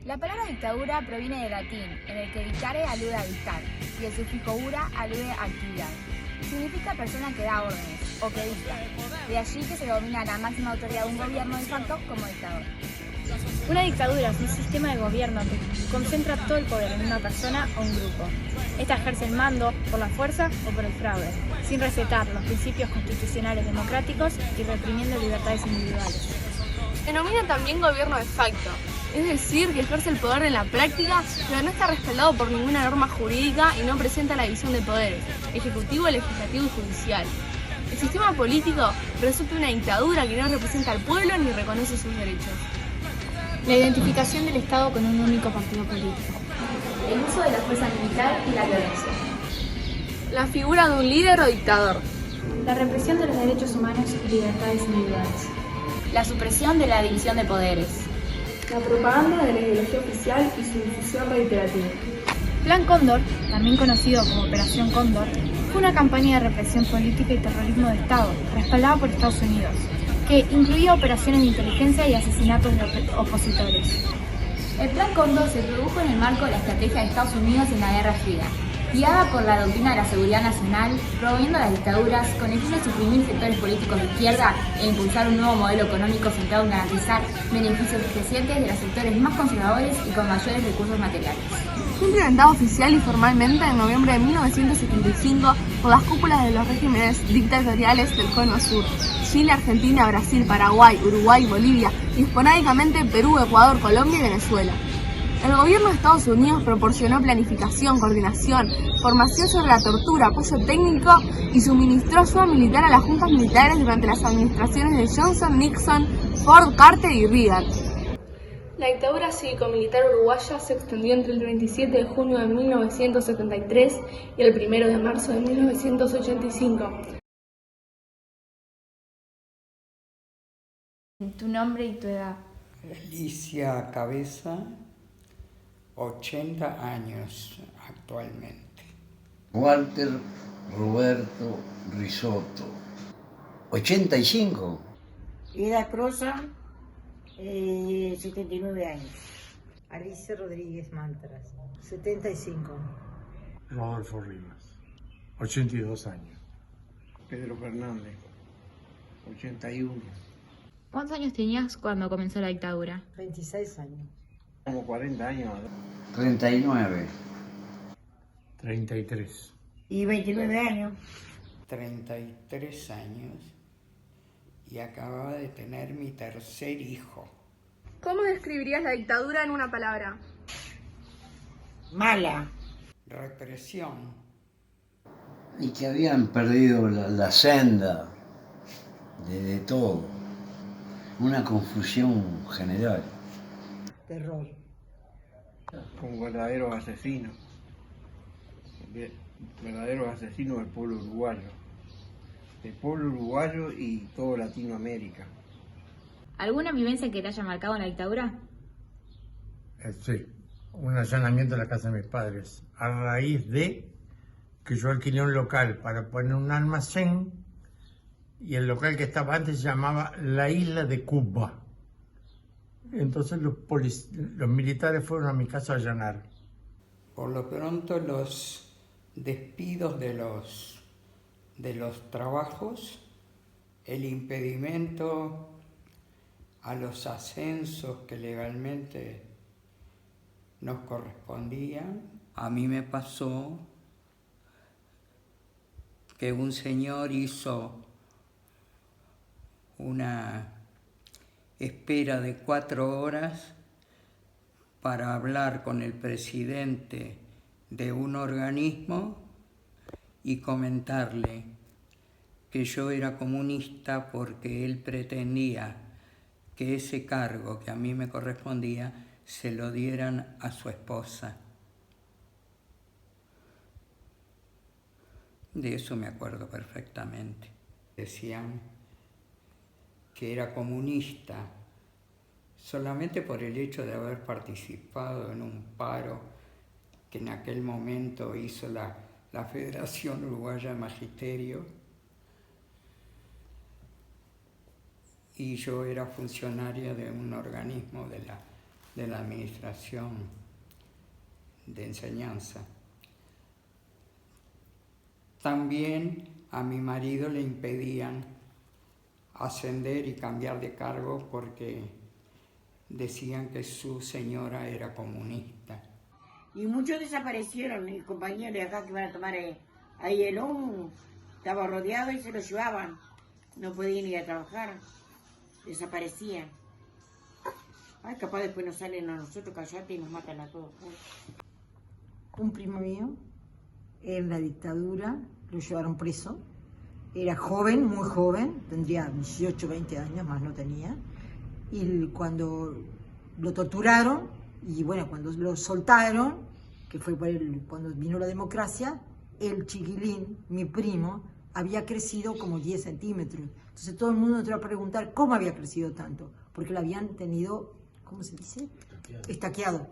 La palabra dictadura proviene del latín, en el que dictare alude a dictar, y el sufijo ura alude a actividad. Significa persona que da órdenes, o que dicta. De allí que se denomina la máxima autoridad de un gobierno de facto como dictador. Una dictadura es un sistema de gobierno que concentra todo el poder en una persona o un grupo. Esta ejerce el mando por la fuerza o por el fraude, sin respetar los principios constitucionales democráticos y reprimiendo libertades individuales. Denomina también gobierno de facto, es decir, que ejerce el poder en la práctica, pero no está respaldado por ninguna norma jurídica y no presenta la división de poderes, ejecutivo, legislativo y judicial. El sistema político resulta una dictadura que no representa al pueblo ni reconoce sus derechos. La identificación del Estado con un único partido político. El uso de la fuerza militar y la violencia. La figura de un líder o dictador. La represión de los derechos humanos y libertades individuales. La supresión de la división de poderes. La propaganda de la ideología oficial y su difusión reiterativa. Plan Cóndor, también conocido como Operación Cóndor, fue una campaña de represión política y terrorismo de Estado, respaldada por Estados Unidos, que incluía operaciones de inteligencia y asesinatos de opositores. El Plan Cóndor se produjo en el marco de la estrategia de Estados Unidos en la Guerra Fría, guiada por la doctrina de la seguridad nacional, promoviendo las dictaduras con el fin de suprimir sectores políticos de izquierda e impulsar un nuevo modelo económico centrado en garantizar beneficios crecientes de los sectores más conservadores y con mayores recursos materiales. Fue implementado oficial y formalmente en noviembre de 1975 por las cúpulas de los regímenes dictatoriales del Cono Sur: Chile, Argentina, Brasil, Paraguay, Uruguay, Bolivia y esporádicamente Perú, Ecuador, Colombia y Venezuela. El gobierno de Estados Unidos proporcionó planificación, coordinación, formación sobre la tortura, apoyo técnico y suministró ayuda militar a las juntas militares durante las administraciones de Johnson, Nixon, Ford, Carter y Reagan. La dictadura cívico-militar uruguaya se extendió entre el 27 de junio de 1973 y el 1 de marzo de 1985. Tu nombre y tu edad. Alicia Cabeza, 80 años actualmente. Walter Roberto Risotto, 85. Ida Crosa, 79 años. Alicia Rodríguez Mantras, 75. Rodolfo Rivas, 82 años. Pedro Fernández, 81. ¿Cuántos años tenías cuando comenzó la dictadura? 26 años. Como 40 años. 39. 33. Y 29 años. 33 años y acababa de tener mi tercer hijo. ¿Cómo describirías la dictadura en una palabra? Mala. Represión. Y que habían perdido la senda de todo. Una confusión general. Terror. Con verdaderos asesinos. Verdaderos asesinos del pueblo uruguayo. Del pueblo uruguayo y todo Latinoamérica. ¿Alguna vivencia que te haya marcado en la dictadura? Sí, un allanamiento en la casa de mis padres, a raíz de que yo alquilé un local para poner un almacén, y el local que estaba antes se llamaba La Isla de Cuba. Entonces los militares fueron a mi casa a allanar. Por lo pronto los despidos de los trabajos, el impedimento a los ascensos que legalmente nos correspondían. A mí me pasó que un señor hizo una espera de 4 horas para hablar con el presidente de un organismo y comentarle que yo era comunista porque él pretendía que ese cargo que a mí me correspondía se lo dieran a su esposa. De eso me acuerdo perfectamente. Decían que era comunista solamente por el hecho de haber participado en un paro que en aquel momento hizo la Federación Uruguaya de Magisterio, y yo era funcionaria de un organismo de la administración de enseñanza. También a mi marido le impedían ascender y cambiar de cargo porque decían que su señora era comunista. Y muchos desaparecieron, mis compañeros de acá que iban a tomar ahí el ONU, estaba rodeado y se lo llevaban. No podían ir a trabajar, desaparecían. Ay, capaz después nos salen a nosotros, callate y nos matan a todos. Un primo mío, en la dictadura, lo llevaron preso. Era joven, muy joven, tendría 18, 20 años, más no tenía. Y cuando lo torturaron, y bueno, cuando lo soltaron, que fue cuando vino la democracia, el chiquilín, mi primo, había crecido como 10 centímetros. Entonces todo el mundo entró a preguntar cómo había crecido tanto, porque lo habían tenido, ¿cómo se dice? Estaqueado.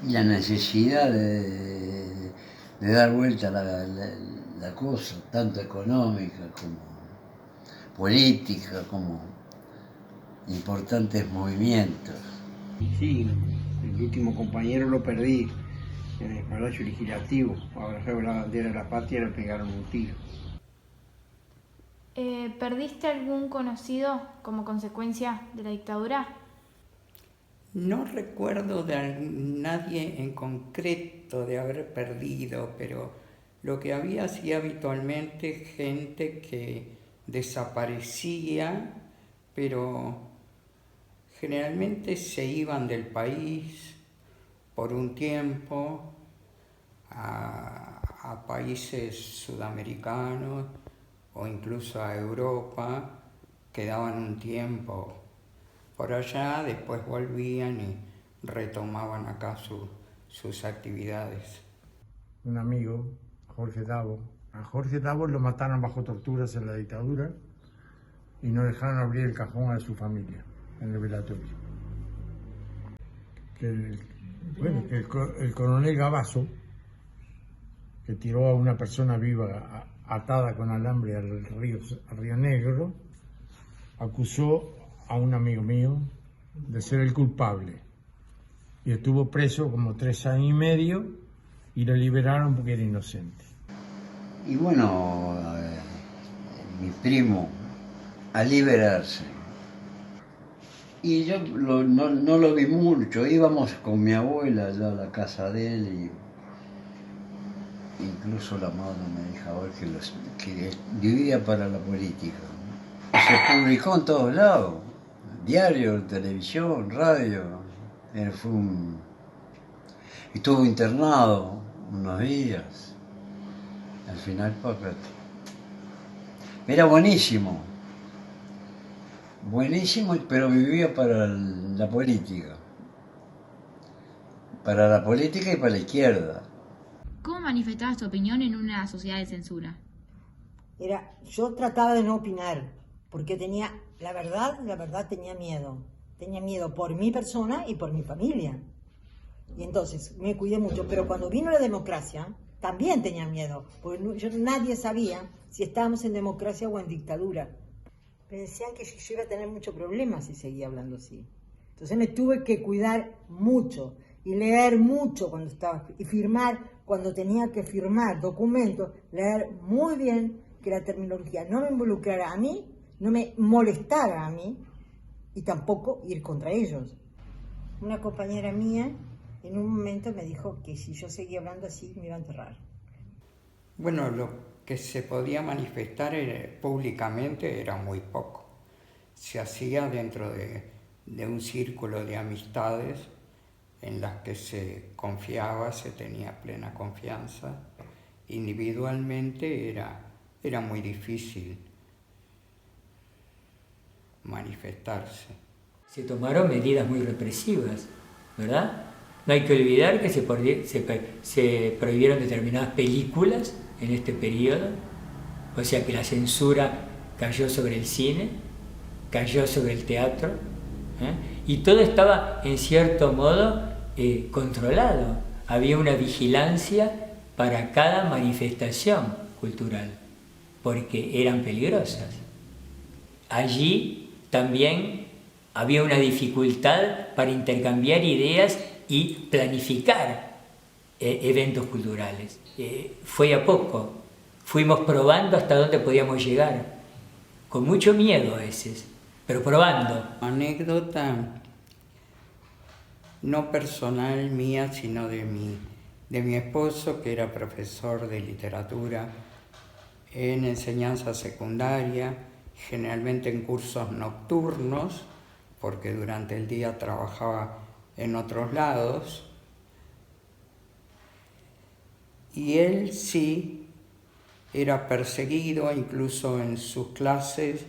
Y la necesidad de dar vuelta a la cosa, tanto económica como política, como importantes movimientos. Sí, el último compañero lo perdí en el Palacio Legislativo. Abrazaba la bandera de la patria y le pegaron un tiro. ¿Perdiste algún conocido como consecuencia de la dictadura? No recuerdo de nadie en concreto de haber perdido, pero lo que había sí habitualmente gente que desaparecía, pero generalmente se iban del país por un tiempo a países sudamericanos o incluso a Europa, quedaban un tiempo por allá, después volvían y retomaban acá sus actividades. Un amigo, Jorge Davo, a Jorge Davo lo mataron bajo torturas en la dictadura y no dejaron abrir el cajón a su familia en el velatorio. El coronel Gabazo, que tiró a una persona viva atada con alambre al río Negro, acusó a un amigo mío de ser el culpable y estuvo preso como 3 años y medio y lo liberaron porque era inocente. Y bueno, mi primo, a liberarse. Y yo no lo vi mucho, íbamos con mi abuela allá a la casa de él y incluso la madre me dijo que vivía para la política. Se publicó en todos lados, diario, televisión, radio. Estuvo internado unos días. Al final, era buenísimo, pero vivía para la política y para la izquierda. ¿Cómo manifestabas tu opinión en una sociedad de censura? Yo trataba de no opinar, porque la verdad tenía miedo. Tenía miedo por mi persona y por mi familia. Y entonces me cuidé mucho, pero cuando vino la democracia, también tenía miedo, porque nadie sabía si estábamos en democracia o en dictadura. Me decían que yo iba a tener muchos problemas si seguía hablando así. Entonces me tuve que cuidar mucho y leer mucho cuando estaba, y firmar cuando tenía que firmar documentos, leer muy bien que la terminología no me involucrara a mí, no me molestara a mí y tampoco ir contra ellos. Una compañera mía en un momento me dijo que si yo seguía hablando así me iba a enterrar. Bueno, lo que se podía manifestar públicamente era muy poco. Se hacía dentro de un círculo de amistades en las que se confiaba, se tenía plena confianza. Individualmente era muy difícil manifestarse. Se tomaron medidas muy represivas, ¿verdad? No hay que olvidar que se prohibieron determinadas películas en este periodo, o sea que la censura cayó sobre el cine, cayó sobre el teatro, y todo estaba en cierto modo controlado. Había una vigilancia para cada manifestación cultural, porque eran peligrosas. Allí también había una dificultad para intercambiar ideas y planificar eventos culturales. Fue a poco, fuimos probando hasta dónde podíamos llegar, con mucho miedo a veces, pero probando. Anécdota no personal mía, sino de mi esposo, que era profesor de literatura en enseñanza secundaria, generalmente en cursos nocturnos, porque durante el día trabajaba en otros lados. Y él sí era perseguido, incluso en sus clases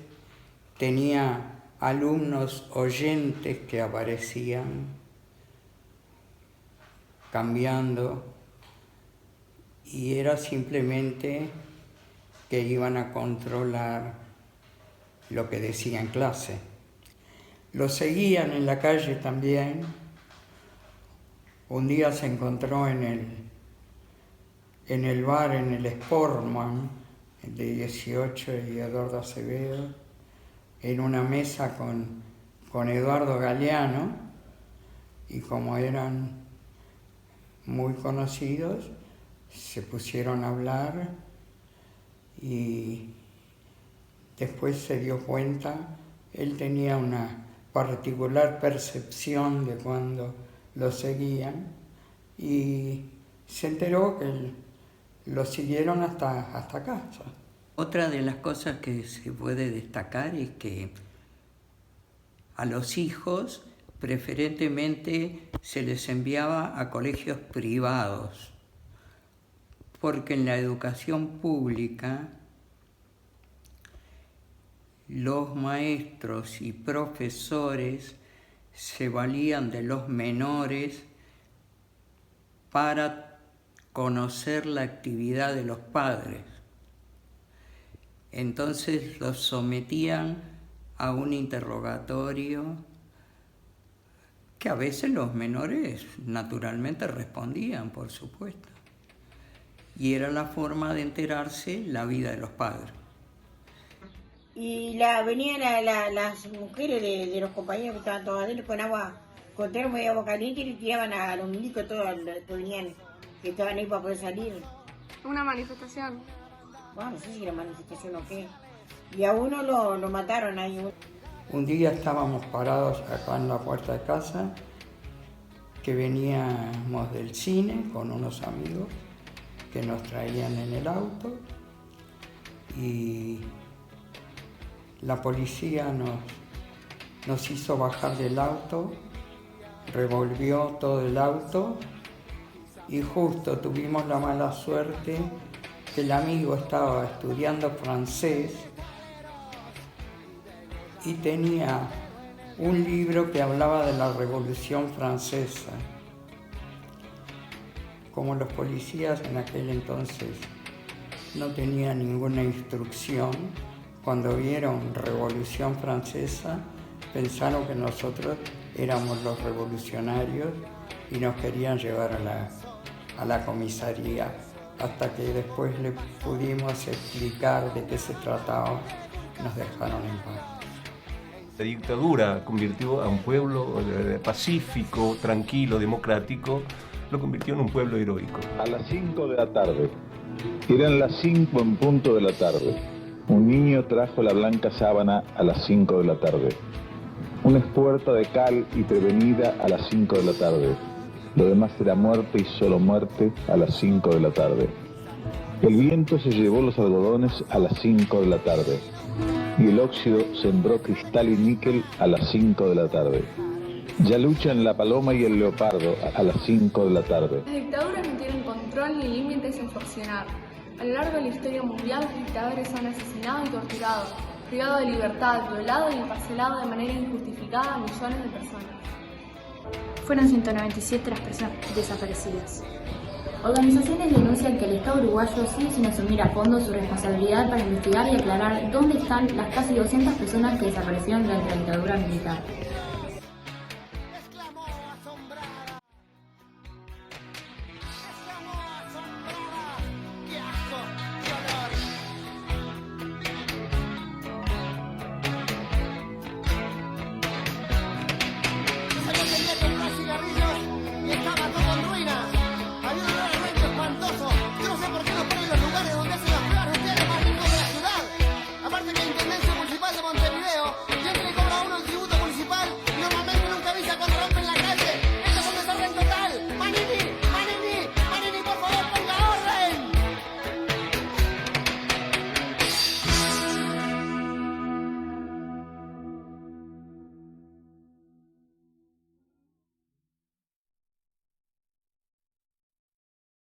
tenía alumnos oyentes que aparecían cambiando, y era simplemente que iban a controlar lo que decía en clase. Lo seguían en la calle también. Un día se encontró en el bar, en el Sportman, de 18 y Eduardo Acevedo, en una mesa con Eduardo Galeano, y como eran muy conocidos, se pusieron a hablar, y después se dio cuenta, él tenía una particular percepción de cuando lo seguían, y se enteró que lo siguieron hasta casa. Otra de las cosas que se puede destacar es que a los hijos preferentemente se les enviaba a colegios privados, porque en la educación pública los maestros y profesores se valían de los menores para conocer la actividad de los padres. Entonces los sometían a un interrogatorio que a veces los menores naturalmente respondían, por supuesto. Y era la forma de enterarse la vida de los padres. Y venían las mujeres de los compañeros que estaban todas adentro con agua, con termo y agua caliente, y le tiraban a los milicos todos que venían, que estaban ahí para poder salir. Una manifestación. Bueno, no sé si era manifestación o qué. Y a uno lo mataron ahí. Un día estábamos parados acá en la puerta de casa, que veníamos del cine con unos amigos que nos traían en el auto, y la policía nos hizo bajar del auto, revolvió todo el auto, y justo tuvimos la mala suerte que el amigo estaba estudiando francés y tenía un libro que hablaba de la Revolución Francesa. Como los policías en aquel entonces no tenían ninguna instrucción, cuando vieron Revolución Francesa pensaron que nosotros éramos los revolucionarios y nos querían llevar a la comisaría, hasta que después le pudimos explicar de qué se trataba, nos dejaron en paz. La dictadura convirtió a un pueblo pacífico, tranquilo, democrático, lo convirtió en un pueblo heroico. A las 5 de la tarde, eran las 5 en punto de la tarde, un niño trajo la blanca sábana a las 5 de la tarde. Una espuerta de cal y prevenida a las 5 de la tarde. Lo demás era muerte y solo muerte a las 5 de la tarde. El viento se llevó los algodones a las 5 de la tarde. Y el óxido sembró cristal y níquel a las 5 de la tarde. Ya luchan la paloma y el leopardo a las 5 de la tarde. Las dictaduras no tienen control ni límites en su accionar. A lo largo de la historia mundial, los dictadores son asesinados y torturados, privados de libertad, violados y encarcelados de manera injustificada a millones de personas. Fueron 197 las personas desaparecidas. Organizaciones denuncian que el Estado uruguayo sigue sin asumir a fondo su responsabilidad para investigar y aclarar dónde están las casi 200 personas que desaparecieron durante la dictadura militar.